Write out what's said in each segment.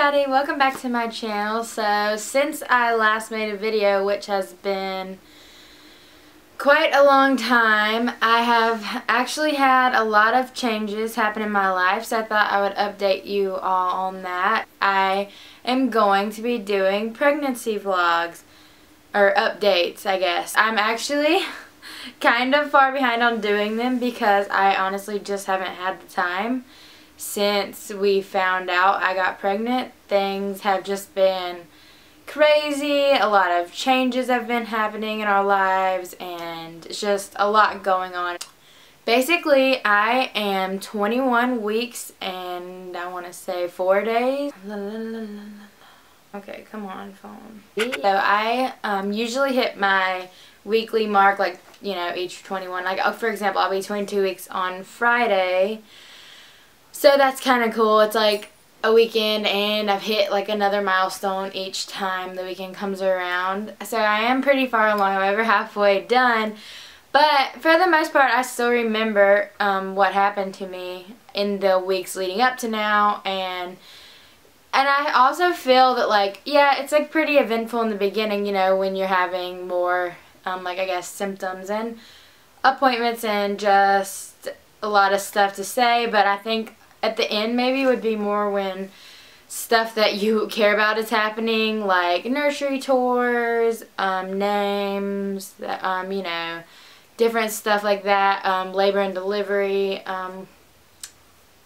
everybody, welcome back to my channel. So since I last made a video, which has been quite a long time, I have actually had a lot of changes happen in my life, so I thought I would update you all on that. I am going to be doing pregnancy vlogs, or updates I guess. I'm actually kind of far behind on doing them because I honestly just haven't had the time. Since we found out I got pregnant, things have just been crazy. A lot of changes have been happening in our lives and just a lot going on. Basically, I am 21 weeks and I want to say 4 days. Okay, come on, phone. So I usually hit my weekly mark, like, you know, each 21. Like, for example, I'll be 22 weeks on Friday. So that's kind of cool. It's like a weekend and I've hit like another milestone each time the weekend comes around. So I am pretty far along. I'm over halfway done. But for the most part, I still remember what happened to me in the weeks leading up to now. And I also feel that, like, yeah, it's like pretty eventful in the beginning, you know, when you're having more, like, I guess, symptoms and appointments and just a lot of stuff to say. But I think at the end maybe would be more when stuff that you care about is happening, like nursery tours, names, you know, different stuff like that, labor and delivery,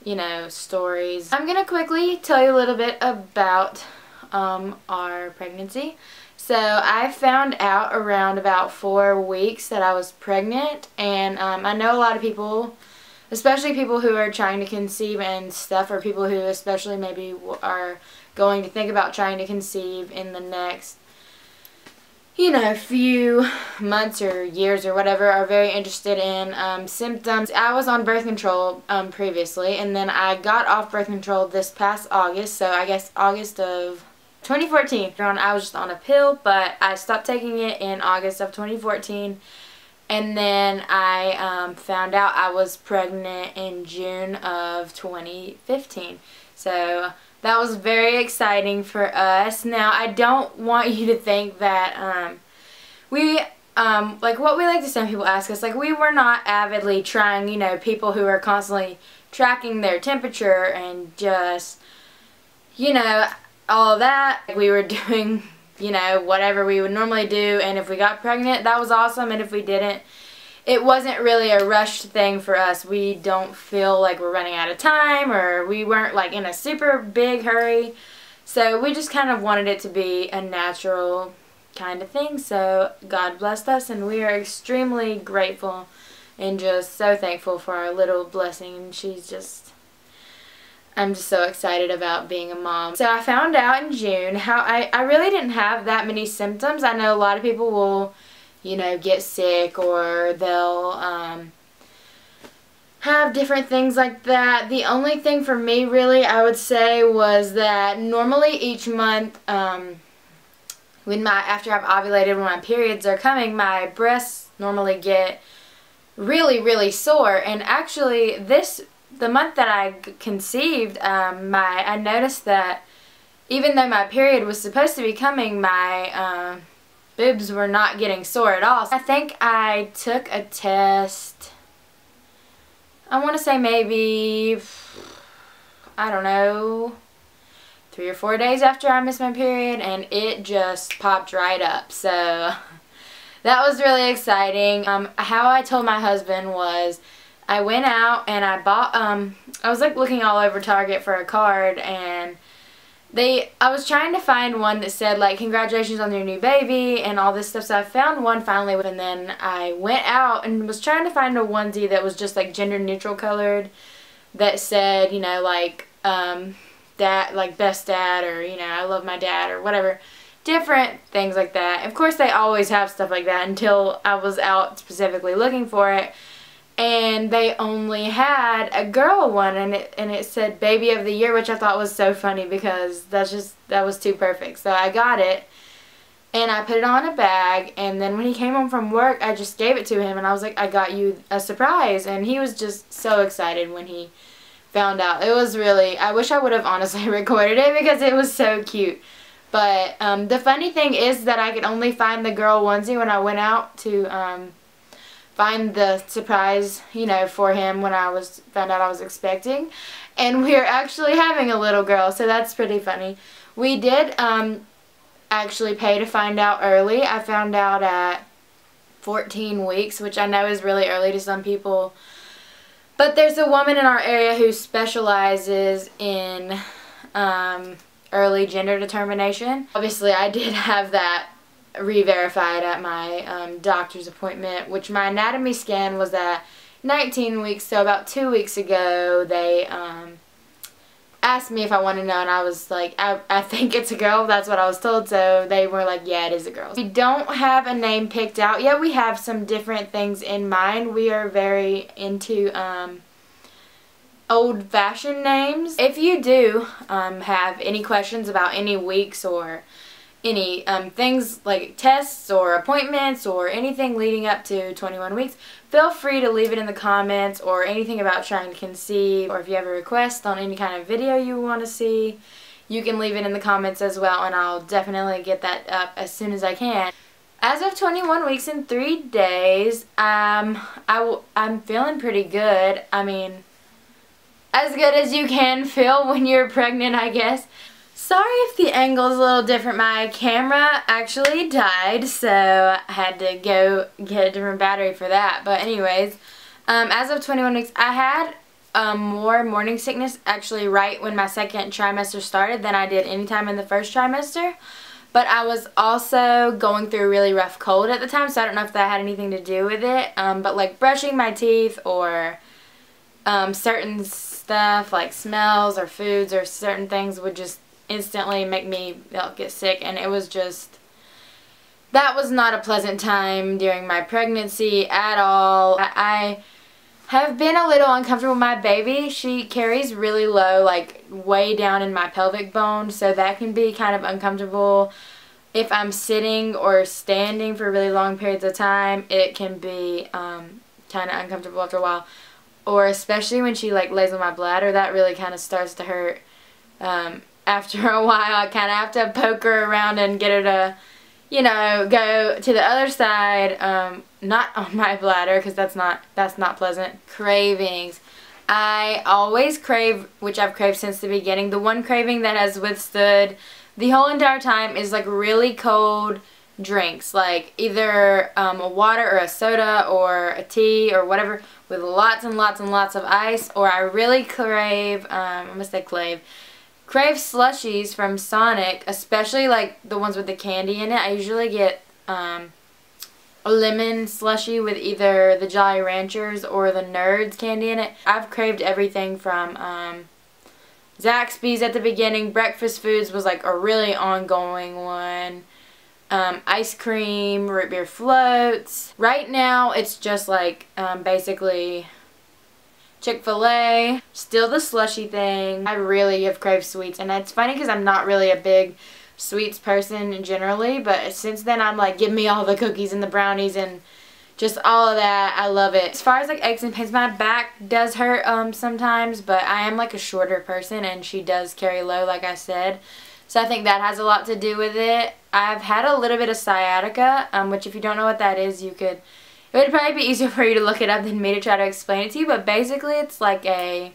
you know, stories. I'm gonna quickly tell you a little bit about our pregnancy. So I found out around about 4 weeks that I was pregnant, and I know a lot of people, especially people who are trying to conceive and stuff, or people who especially maybe are going to think about trying to conceive in the next, you know, few months or years or whatever, are very interested in symptoms. I was on birth control previously, and then I got off birth control this past August, so I guess August of 2014. I was just on a pill, but I stopped taking it in August of 2014. And then I found out I was pregnant in June of 2015. So that was very exciting for us. Now, I don't want you to think that like what we like to say when people ask us, like, we were not avidly trying, you know, people who are constantly tracking their temperature and just, you know, all that. We were doing, you know, whatever we would normally do, and if we got pregnant, that was awesome, and if we didn't, it wasn't really a rushed thing for us. We don't feel like we're running out of time, or we weren't like in a super big hurry, so we just kind of wanted it to be a natural kind of thing. So God blessed us, and we are extremely grateful and just so thankful for our little blessing, and I'm just so excited about being a mom. So I found out in June how I really didn't have that many symptoms. I know a lot of people will, you know, get sick, or they'll have different things like that. The only thing for me, really, I would say, was that normally each month, after I've ovulated, when my periods are coming, my breasts normally get really, really sore. And actually, the month that I conceived, I noticed that even though my period was supposed to be coming, my boobs were not getting sore at all. I think I took a test, I want to say maybe, I don't know, 3 or 4 days after I missed my period, and it just popped right up. So that was really exciting. How I told my husband was, I went out and I bought, I was like looking all over Target for a card, and I was trying to find one that said, like, congratulations on your new baby and all this stuff. So I found one finally, and then I went out and was trying to find a onesie that was just like gender neutral colored, that said, you know, like, dad, like best dad, or, you know, I love my dad, or whatever. Different things like that. Of course, they always have stuff like that until I was out specifically looking for it. And they only had a girl one, and it said baby of the year, which I thought was so funny because that was too perfect. So I got it, and I put it on a bag, and then when he came home from work, I just gave it to him, and I was like, I got you a surprise. And he was just so excited when he found out. It was really, I wish I would have honestly recorded it because it was so cute. But the funny thing is that I could only find the girl onesie when I went out to find the surprise, you know, for him when I found out I was expecting. And we're actually having a little girl, so that's pretty funny. We did actually pay to find out early. I found out at 14 weeks, which I know is really early to some people. But there's a woman in our area who specializes in early gender determination. Obviously, I did have that re-verified at my doctor's appointment, which my anatomy scan was at 19 weeks, so about 2 weeks ago they asked me if I wanted to know, and I was like, I think it's a girl. That's what I was told, so they were like, yeah, it is a girl. We don't have a name picked out yet. We have some different things in mind. We are very into old-fashioned names. If you do have any questions about any weeks or any things like tests or appointments or anything leading up to 21 weeks, feel free to leave it in the comments, or anything about trying to conceive, or if you have a request on any kind of video you want to see, you can leave it in the comments as well, and I'll definitely get that up as soon as I can. As of 21 weeks and 3 days, I'm feeling pretty good. I mean, as good as you can feel when you're pregnant, I guess. Sorry if the angle is a little different. My camera actually died, so I had to go get a different battery for that. But anyways, as of 21 weeks, I had more morning sickness actually right when my second trimester started than I did any time in the first trimester. But I was also going through a really rough cold at the time, so I don't know if that had anything to do with it. But like brushing my teeth or certain stuff like smells or foods or certain things would just instantly make me get sick, and it was just, that was not a pleasant time during my pregnancy at all. I have been a little uncomfortable with my baby. She carries really low, like way down in my pelvic bone, so that can be kind of uncomfortable. If I'm sitting or standing for really long periods of time, it can be kind of uncomfortable after a while. Or especially when she like lays on my bladder, that really kind of starts to hurt. After a while, I kind of have to poke her around and get her to, you know, go to the other side, not on my bladder, because that's not pleasant. Cravings. I always crave, which I've craved since the beginning. The one craving that has withstood the whole entire time is like really cold drinks, like either a water or a soda or a tea or whatever with lots and lots and lots of ice. Or I really crave, I'm gonna say crave slushies from Sonic, especially like the ones with the candy in it. I usually get a lemon slushie with either the Jolly Ranchers or the Nerds candy in it. I've craved everything from Zaxby's at the beginning. Breakfast foods was like a really ongoing one. Ice cream, root beer floats. Right now it's just like basically Chick-fil-A, still the slushy thing. I really have craved sweets, and it's funny because I'm not really a big sweets person generally, but since then I'm like, give me all the cookies and the brownies and just all of that. I love it. As far as like aches and pains, my back does hurt sometimes, but I am like a shorter person, and she does carry low, like I said. So I think that has a lot to do with it. I've had a little bit of sciatica, which if you don't know what that is, it would probably be easier for you to look it up than me to try to explain it to you, but basically it's like a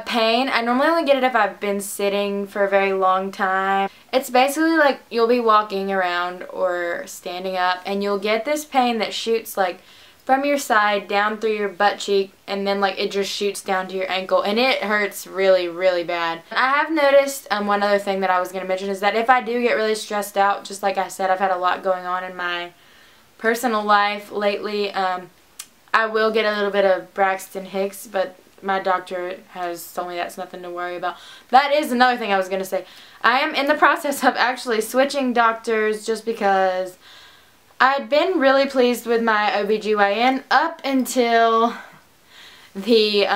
pain. I normally only get it if I've been sitting for a very long time. It's basically like you'll be walking around or standing up, and you'll get this pain that shoots like from your side down through your butt cheek, and then like it just shoots down to your ankle, and it hurts really, really bad. I have noticed one other thing that I was going to mention is that if I do get really stressed out, just like I said, I've had a lot going on in my personal life lately, I will get a little bit of Braxton Hicks, but my doctor has told me that's nothing to worry about. That is another thing I was going to say. I am in the process of actually switching doctors just because I'd been really pleased with my OBGYN up until the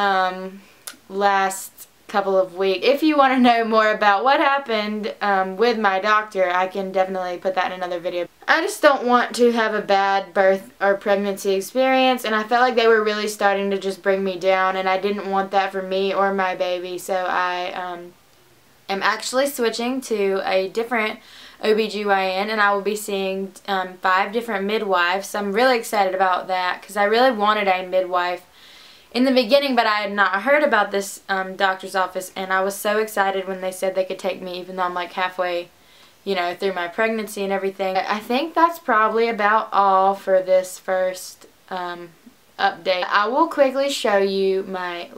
last couple of weeks. If you want to know more about what happened with my doctor, I can definitely put that in another video. I just don't want to have a bad birth or pregnancy experience, and I felt like they were really starting to just bring me down, and I didn't want that for me or my baby, so I am actually switching to a different OBGYN, and I will be seeing 5 different midwives, so I'm really excited about that because I really wanted a midwife in the beginning, but I had not heard about this doctor's office, and I was so excited when they said they could take me, even though I'm like halfway, you know, through my pregnancy and everything. I think that's probably about all for this first update. I will quickly show you my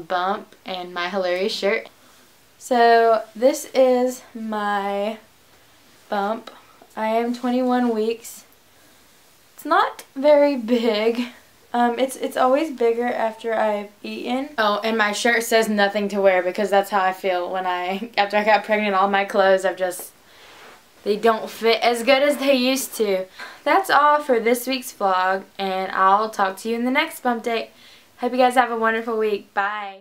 bump and my hilarious shirt. So this is my bump. I am 21 weeks. It's not very big. It's always bigger after I've eaten. Oh, and my shirt says nothing to wear because that's how I feel when after I got pregnant. All my clothes they don't fit as good as they used to. That's all for this week's vlog, and I'll talk to you in the next bump date. Hope you guys have a wonderful week. Bye.